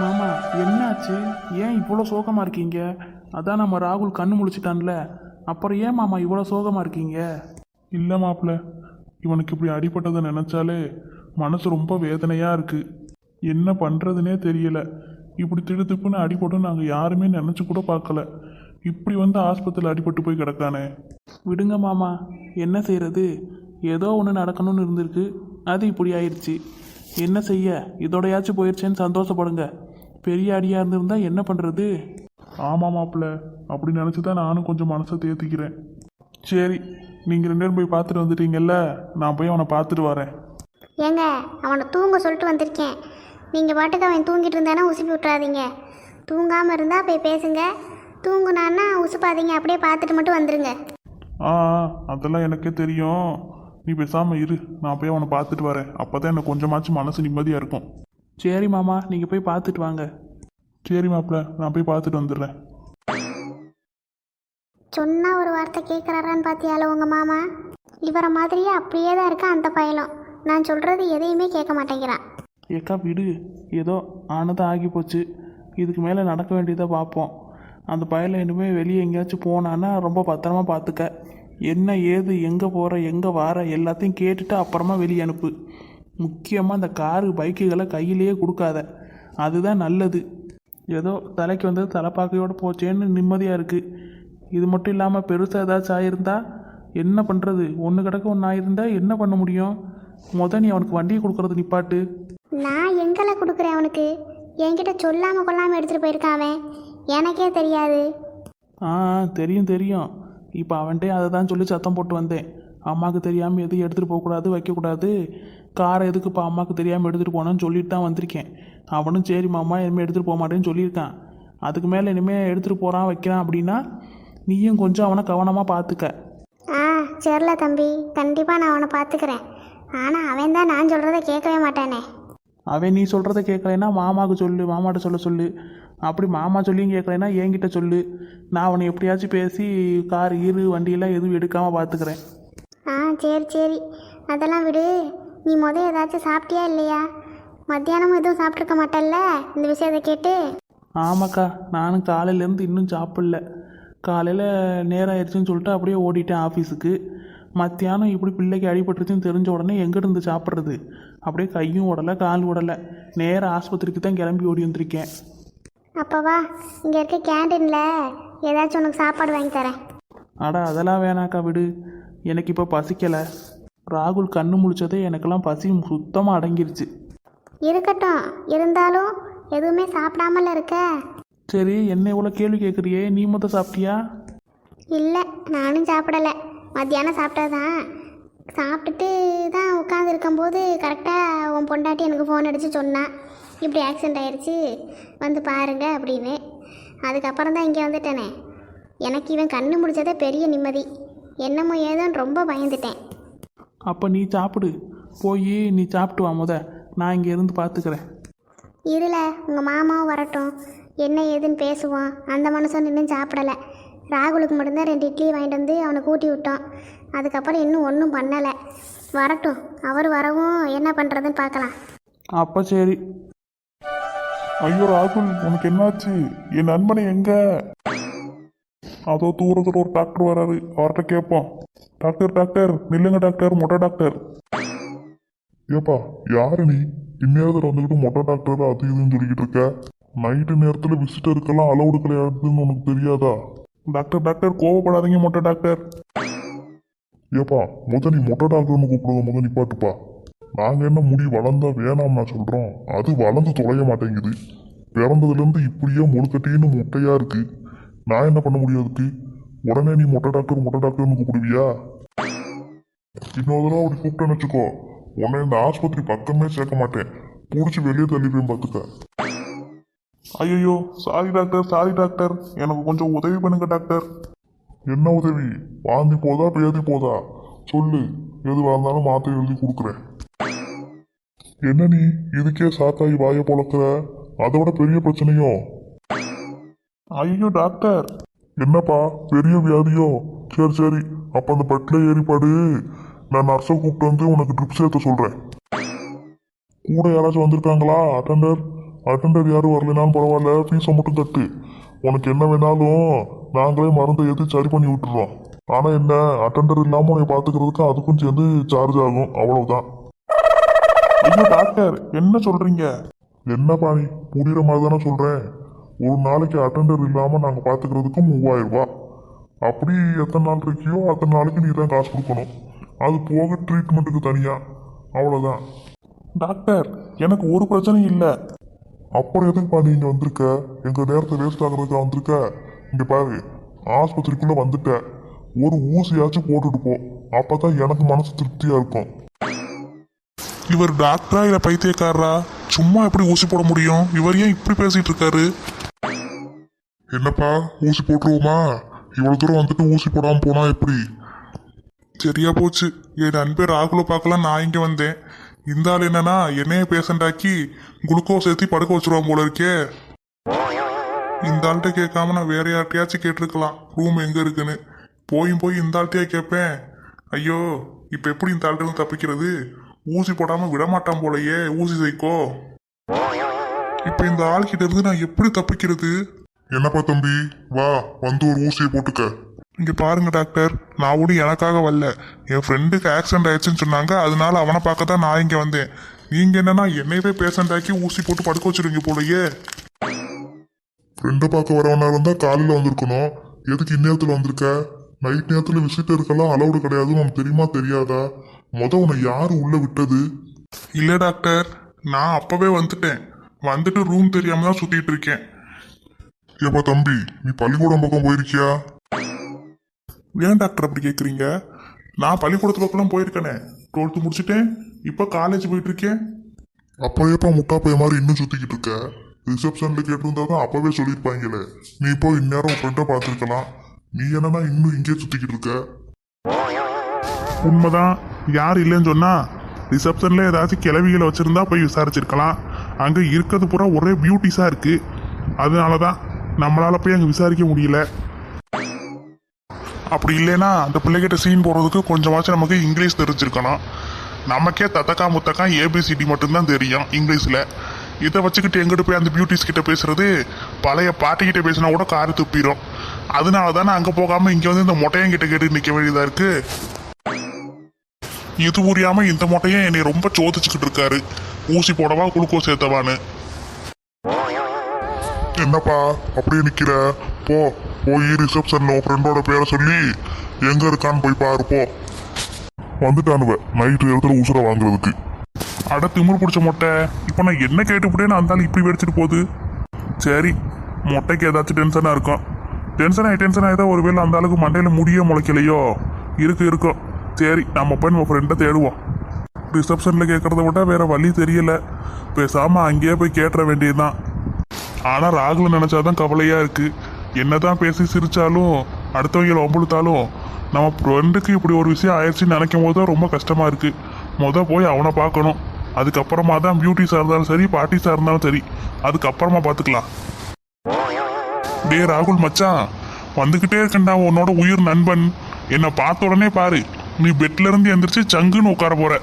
மாமா என்னாச்சு? ஏன் இவ்வளோ சோகமாக இருக்கீங்க? அதான் நம்ம ராகுல் கண்ணு முழிச்சிட்டான்ல, அப்புறம் ஏன் மாமா இவ்வளோ சோகமாக இருக்கீங்க? இல்லை மாப்பிள்ள, இவனுக்கு இப்படி அடிபட்டதை நினச்சாலே மனசு ரொம்ப வேதனையாக இருக்குது. என்ன பண்ணுறதுனே தெரியல. இப்படி திடுத்துப்புன்னு அடிபட்டு நாங்கள் யாருமே நினச்சி கூட பார்க்கல. இப்படி வந்து ஆஸ்பத்திரியில் அடிபட்டு போய் கிடக்கானே. விடுங்க மாமா, என்ன செய்கிறது? ஏதோ ஒன்று நடக்கணும்னு இருந்திருக்கு, அது இப்படி ஆயிடுச்சு. என்ன செய்ய, இதோடையாச்சும் போயிடுச்சேன்னு சந்தோஷப்படுங்க. பெரிய அடியாக இருந்திருந்தா என்ன பண்ணுறது? ஆமாம் மாப்பிள்ள, அப்படி நினச்சி தான் நானும் கொஞ்சம் மனசை தேத்திக்கிறேன். சரி, நீங்கள் 2 பேரும் போய் பார்த்துட்டு வந்துட்டீங்கல்ல, நான் போய் அவனை பார்த்துட்டு வரேன். ஏங்க, அவனை தூங்க சொல்லிட்டு வந்திருக்கேன். நீங்கள் பாட்டுக்கு அவன் தூங்கிட்டு இருந்தானா உசுப்பி விட்றாதீங்க. தூங்காமல் இருந்தால் போய் பேசுங்க, தூங்குனான்னா உசுப்பாதீங்க. அப்படியே பார்த்துட்டு மட்டும் வந்துடுங்க. ஆ அதெல்லாம் எனக்கே தெரியும். நீ பேசாமல் இரு, நான் போய் அவனை பார்த்துட்டு வரேன். அப்போ தான் எனக்கு கொஞ்சமாச்சும் மனசு நிம்மதியாக இருக்கும். சரி மாமா, நீங்கள் போய் பார்த்துட்டு வாங்க. சரி மாப்பிள்ள, நான் போய் பார்த்துட்டு வந்துடுறேன். சொன்னால் ஒரு வார்த்தை கேட்குறாரான்னு பார்த்தியால உங்கள் மாமா? இவரை மாதிரியே அப்படியே தான் இருக்கா அந்த பயலும். நான் சொல்கிறது எதையுமே கேட்க மாட்டேங்கிறான். ஏக்கா விடு, ஏதோ ஆனதான் ஆகி போச்சு. இதுக்கு மேலே நடக்க வேண்டியதை பார்ப்போம். அந்த பயலை இனிமேல் வெளியே எங்கேயாச்சும் போனான்னா ரொம்ப பத்திரமா பார்த்துக்க. என்ன ஏது, எங்கே போகிற, எங்கே வர எல்லாத்தையும் கேட்டுட்டு அப்புறமா வெளியே அனுப்பு. முக்கியமாக அந்த காரு பைக்குகளை கையிலேயே கொடுக்காத, அதுதான் நல்லது. ஏதோ தலைக்கு வந்து தலைப்பாக்கையோடு போச்சேன்னு நிம்மதியாக இருக்குது. இது மட்டும் இல்லாமல் பெருசாக ஏதாச்சும் ஆகியிருந்தா என்ன பண்ணுறது? ஒன்று கிடக்க ஒன்று ஆகியிருந்தா என்ன பண்ண முடியும்? நீ அவனுக்கு வண்டியை கொடுக்குறது நிப்பாட்டு. நான் எங்களை கொடுக்குறேன் அவனுக்கு? என்கிட்ட சொல்லாமல் கொள்ளாமல் எடுத்துகிட்டு போயிருக்கான். எனக்கே தெரியாது. ஆ தெரியும் தெரியும். இப்போ அவன்கிட்டே அதை தான் சொல்லி சத்தம் போட்டு வந்தேன். அம்மாவுக்கு தெரியாமல் எதுவும் எடுத்துகிட்டு போகக்கூடாது, வைக்கக்கூடாது. காரை எதுக்கு இப்போ அம்மாவுக்கு தெரியாமல் எடுத்துகிட்டு போனான்னு சொல்லிட்டு தான் வந்திருக்கேன். அவனும் சரி மாமா இனிமேல் எடுத்துகிட்டு போக மாட்டேன்னு சொல்லியிருக்கான். அதுக்கு மேலே இனிமேல் எடுத்துகிட்டு போகிறான் வைக்கிறான் அப்படின்னா நீயும் கொஞ்சம் அவனை கவனமாக பார்த்துக்க. ஆ சரில தம்பி, கண்டிப்பாக நான் அவனை பார்த்துக்கிறேன். ஆனால் அவன் தான் நான் சொல்கிறத கேட்கவே மாட்டானே. அவன் நீ சொல்கிறத கேட்கலைன்னா மாமாவுக்கு சொல்லு, மாமாட்ட சொல்லு. அப்படி மாமா சொல்லியும் கேட்கலைன்னா என்கிட்ட சொல்லு. நான் அவனை எப்படியாச்சும் பேசி கார் வண்டியெல்லாம் எதுவும் எடுக்காமல் பார்த்துக்கிறேன். ஆ சரி சரி, அதெல்லாம் விடு. நீ ஏதாச்சும் சாப்பிட்டியா இல்லையா? மத்தியானம் எதுவும் சாப்பிட்ருக்க மாட்டல்ல இந்த விஷயத்தை கேட்டு? ஆமாக்கா, நானும் காலையிலேருந்து இன்னும் சாப்பிடல. காலையில் நேரம் ஆயிடுச்சுன்னு சொல்லிட்டு அப்படியே ஓடிட்டேன் ஆஃபீஸுக்கு. மத்தியானம் இப்படி பிள்ளைக்கு அடிபட்டுருச்சுன்னு தெரிஞ்ச உடனே எங்கிருந்து சாப்பிட்றது? அப்படியே கையும் ஓடலை, கால் ஓடலை. நேராக ஆஸ்பத்திரிக்கு தான் கிளம்பி ஓடி வந்திருக்கேன். அப்போவா, இங்கே இருக்க கேண்டீனில் ஏதாச்சும் உனக்கு சாப்பாடு வாங்கி தரேன். அதெல்லாம் வேணாக்கா விடு, எனக்கு இப்போ பசிக்கலை. ராகுல் கண்ணு முழிச்சதே எனக்கெல்லாம் பசி சுத்தமாக அடங்கிருச்சு. இருக்கட்டும், இருந்தாலும் எதுவுமே சாப்பிடாமல இருக்க. சரி, என்ன இவ்வளோ கேள்வி கேட்குறியே? நீ மட்டும் சாப்பிட்டியா? இல்லை, நானும் சாப்பிடலை. மத்தியானம் சாப்பிட்டதான். சாப்பிட்டுட்டு தான் உட்காந்துருக்கும்போது கரெக்டாக உன் பொண்டாட்டி எனக்கு ஃபோன் அடித்து சொன்னான், இப்படி ஆக்சிடெண்ட் ஆகிடுச்சு வந்து பாருங்க அப்படின்னு. அதுக்கப்புறம் தான் இங்கே வந்துட்டேனே. எனக்கு இவன் கண்ணு முடிச்சதே பெரிய நிம்மதி. என்னமோ ஏதோன்னு ரொம்ப பயந்துட்டேன். அப்போ நீ சாப்பிடு, போய் நீ சாப்பிட்டு வா. நான் இங்கே இருந்து பார்த்துக்கிறேன். இருல, உங்கள் மாமாவும் வரட்டும், என்ன ஏதுன்னு பேசுவோம். அந்த மனுஷன் இன்னும் சாப்பிடலை. ராகுலுக்கு மட்டும்தான் 2 இட்லி வாங்கிட்டு வந்து அவனை கூட்டி விட்டோம். அதுக்கப்புறம் இன்னும் ஒன்றும் பண்ணலை. வரட்டும், அவர் வரவும் என்ன பண்ணுறதுன்னு பார்க்கலாம். அப்போ சரி. ஐயோ ராகுல், உனக்கு என்னாச்சு? என் நண்பனை எங்க? அதோ தூரத்தில் ஒரு டாக்டர் வராரு, அவர்கிட்ட கேட்போம். டாக்டர் டாக்டர் நில்லுங்க டாக்டர், மொட்டை டாக்டர். ஏப்பா யாரு நீ? இந்நேரத்தில் வந்துக்கிட்டு மொட்டை டாக்டர் அது இதுன்னு சொல்லிக்கிட்டு இருக்க? நைட்டு நேரத்தில் விசிட்டருக்கெல்லாம் அளவு கிடையாதுன்னு உனக்கு தெரியாதா? டாக்டர் டாக்டர் கோவப்படாதீங்க மொட்டை டாக்டர். ஏப்பா நீ மொட்டை டாக்டர்னு கூப்பிடுறத நிப்பாட்டுப்பா. நாங்கள் என்ன முடி வளர்ந்தா வேணாம்னா சொல்கிறோம்? அது வளர்ந்து தொலைய மாட்டேங்குது. பிறந்ததுலேருந்து இப்படியே முழுக்கட்டின்னு முட்டையாக இருக்கு. நான் என்ன பண்ண முடியும் அதுக்கு? உடனே நீ மொட்டை டாக்டர்னு கூப்பிடுவியா? இன்னொரு தடவை அப்படி கூப்பிட்டேன்னு வச்சுக்கோ, உன்னை இந்த ஆஸ்பத்திரி பக்கமே சேர்க்க மாட்டேன். பிடிச்சி வெளியே தள்ளிடுவேன் பார்த்துக்க. ஐயோ சாரி டாக்டர், எனக்கு கொஞ்சம் உதவி பண்ணுங்க டாக்டர். என்ன உதவி? வாந்தி போதா பேதி போதா சொல்லு, எதுவாக இருந்தாலும் மாத்திரை எழுதி கொடுக்குறேன். என்ன நீ இதுக்கே சாத்தாயி வாயை பொழக்கிற? அதோட பெரிய பிரச்சனையோ? ஐயோ டாக்டர். என்னப்பா பெரிய வியாதியோ? சரி சரி, அப்போ அந்த பெட்டில் ஏறிப்பாடு. நான் நர்ஸை கூப்பிட்டு வந்து உனக்கு ட்ரிப்ஸ் ஏற்ற சொல்கிறேன். கூட யாராச்சும் வந்திருக்காங்களா? அட்டண்டர் அட்டெண்டர் யாரும் வரலைனாலும் பரவாயில்ல, ஃபீஸை மட்டும் கட்டு. உனக்கு என்ன வேணாலும் நாங்களே மருந்தை ஏற்றி சரி பண்ணி விட்டுறோம். ஆனால் என்ன, அட்டெண்டர் இல்லாமல் உன்னை பார்த்துக்கிறதுக்கு அதுக்கும் சேர்ந்து சார்ஜ் ஆகும், அவ்வளவுதான். ஐயோ டாக்டர், என்ன சொல்றீங்க? என்னப்பா நீ புரியுற மாதிரி தானே சொல்கிறேன். ஒரு நாளைக்கு அட்டெண்டர் இல்லாமல் நாங்கள் பார்த்துக்கிறதுக்கு 3000 ரூபாய். அப்படி எத்தனை நாள் இருக்கியோ அத்தனை நாளைக்கு நீ தான் காசு கொடுக்கணும். அது போக ட்ரீட்மெண்ட்டுக்கு தனியாக, அவ்வளோதான். டாக்டர், எனக்கு ஒரு பிரச்சனையும் இல்லை. அப்புறம் எதுக்குப்பா நீ இங்கே வந்திருக்க? எங்கள் நேரத்தை வேஸ்ட் ஆகிறதுக்கு வந்திருக்க? இங்கே பாரு, ஆஸ்பத்திரிக்குள்ளே வந்துட்ட, ஒரு ஊசியாச்சும் போட்டுட்டு போ. அப்போ தான் எனக்கு மனசு திருப்தியாக இருக்கும். இவர் டாக்டரா இல்ல பைத்தியக்காரரா? சும்மா எப்படி ஊசி போட முடியும்? இவர் ஏன் இப்படி பேசிட்டு இருக்காரு? என்னப்பா, ஊசி போட்டுருவோமா? இவ்வளோ தூரம் வந்துட்டு ஊசி போடாமல் போனால் எப்படி? சரியா போச்சு. என் நண்பே ராகுல பார்க்கலாம் நான் இங்க வந்தேன். இந்த ஆள் என்னன்னா என்னைய பேஷண்ட் ஆக்கி குளுக்கோஸ் ஏற்றி படுக்க வச்சிருவான் போல இருக்கே. இந்த ஆள்கிட்ட கேட்காம நான் வேற யார்கிட்டயாச்சும் கேட்டிருக்கலாம் ரூம் எங்க இருக்குன்னு. போய் இந்த ஆள்கிட்டயே கேட்பேன். ஐயோ, இப்போ எப்படி இந்த ஆள்கிட்ட இருந்து தப்பிக்கிறது? ஊசி போடாம விட மாட்டான் போலயே, ஊசி சைக்கோ. இப்போ இந்த ஆள்கிட்ட இருந்து நான் எப்படி தப்பிக்கிறது? என்னப்பா தம்பி, வா வந்து ஒரு ஊசியை போட்டுக்க. இங்க பாருங்க டாக்டர், நான் கூட எனக்காக வரல, என் ஃப்ரெண்டுக்கு ஆக்சிடென்ட் ஆயிடுச்சுன்னு சொன்னாங்க, அதனால அவனை பார்க்க தான் நான் இங்க வந்தேன். நீங்க என்னன்னா என்னையவே பேஷண்ட் ஆக்கி ஊசி போட்டு படுக்க வச்சிருங்க போலயே. ஃப்ரெண்டை பார்க்க வரவனா இருந்தா காலையில் வந்திருக்கணும். எதுக்கு இந்நேரத்தில் வந்திருக்க? நைட் நேரத்தில் விசிட்டருக்கெல்லாம் அலௌடு கிடையாது, உனக்கு தெரியுமா தெரியாதா? உன்னை யாரு உள்ள விட்டது? இல்ல டாக்டர், நான் அப்பவே வந்துட்டேன். வந்துட்டு ரூம் தெரியாம தான் சுத்திட்டு இருக்கேன். ஏப்பா தம்பி, நீ பள்ளிக்கூடம் பக்கம் போயிருக்கியா? ஏன் டாக்டர் அப்படி கேட்குறீங்க? நான் பள்ளிக்கூடத்து பக்கம்லாம் போயிருக்கேனே. 12th முடிச்சுட்டேன், இப்போ காலேஜ் போயிட்டு இருக்கேன். அப்புறம் ஏப்பா முட்டா பைய மாதிரி இன்னும் சுத்திக்கிட்டு இருக்க? ரிசப்ஷன்ல கேட்டிருந்தா தான் அப்பவே சொல்லியிருப்பாங்களே. நீ இப்போ இந்நேரம் உன் ஃப்ரெண்டை பார்த்துருக்கலாம். நீ என்னன்னா இன்னும் இங்கே சுத்திக்கிட்டு இருக்க? உண்மைதான், யார் இல்லைன்னு சொன்னா ரிசப்ஷன்ல ஏதாச்சும் கிளவிகளை வச்சிருந்தா போய் விசாரிச்சிருக்கலாம். அங்கே இருக்கிறது பூரா ஒரே பியூட்டிஸா இருக்கு. அதனால தான் நம்மளால போய் அங்கே விசாரிக்க முடியல. அப்படி இல்லைன்னா அந்த பிள்ளைகிட்ட சீன் போடுறதுக்கு கொஞ்சமாச்சும் நமக்கு இங்கிலீஷ் தெரிஞ்சிருக்கணும். நமக்கே தத்தக்கா முத்தக்கா ஏபிசிடி மட்டும்தான் தெரியும் இங்கிலீஷில். இதை வச்சுக்கிட்டு எங்கிட்ட போய் அந்த பியூட்டிஸ் கிட்ட பேசுறது, பழைய பாட்டிக்கிட்ட பேசினா கூட காரு துப்பிடும். அதனால தானே அங்கே போகாமல் இங்கே வந்து இந்த மொட்டையங்கிட்ட கேட்டு நிற்க வேண்டியதாக இருக்கு. இது புரியாம இந்த மொட்டையும் என்னை ரொம்ப சோதிச்சுக்கிட்டு இருக்காரு, ஊசி போடவா குளுக்கோஸ் ஏத்தவான்னு. என்னப்பா அப்படியே நிக்கிற? போய் ரிசப்ஷன்ல உன் ஃப்ரெண்டோட பேரை சொல்லி எங்க இருக்கான்னு போய் பாரு. போ, வந்துட்டானுவ நைட்டு இடத்துல உசுரை வாங்குறதுக்கு. அட திமிர் பிடிச்ச மொட்டை, இப்போ நான் என்ன கேட்டுவிட்டேன்னு அந்த இப்படி வெடிச்சிட்டு போகுது. சரி, மொட்டைக்கு ஏதாச்சும் டென்ஷனாக இருக்கும். டென்ஷன் ஆகிட்டா ஒருவேளை அந்த ஆளுக்கு மண்டையில் முடிய முளைக்கலையோ? இருக்கும். சரி, நம்ம போய் நம்ம ஃப்ரெண்டை தேடுவோம். ரிசப்ஷனில் கேட்குறத விட வேற வழி தெரியல. பேசாமல் அங்கேயே போய் கேட்டுற வேண்டியதுதான். ஆனால் ராகுல நினச்சாதான் கவலையாக இருக்குது. என்னதான் பேசி சிரிச்சாலும் அடுத்தவங்களை ஒம்பளுத்தாலும் நம்ம ஃப்ரெண்டுக்கு இப்படி ஒரு விஷயம் ஆயிடுச்சுன்னு நினைக்கும் போது தான் ரொம்ப கஷ்டமாக இருக்குது. போய் அவனை பார்க்கணும். அதுக்கப்புறமா தான் பியூட்டிஸாக இருந்தாலும் சரி, பார்ட்டிஸாக இருந்தாலும் சரி, அதுக்கப்புறமா பார்த்துக்கலாம். டே ராகுல் மச்சான், வந்துக்கிட்டே இருக்கண்டா உன்னோட உயிர் நண்பன். என்னை பார்த்த உடனே பாரு, நீ பெட்ல இருந்து எந்திரிச்சு சங்குன்னு உட்கார போற.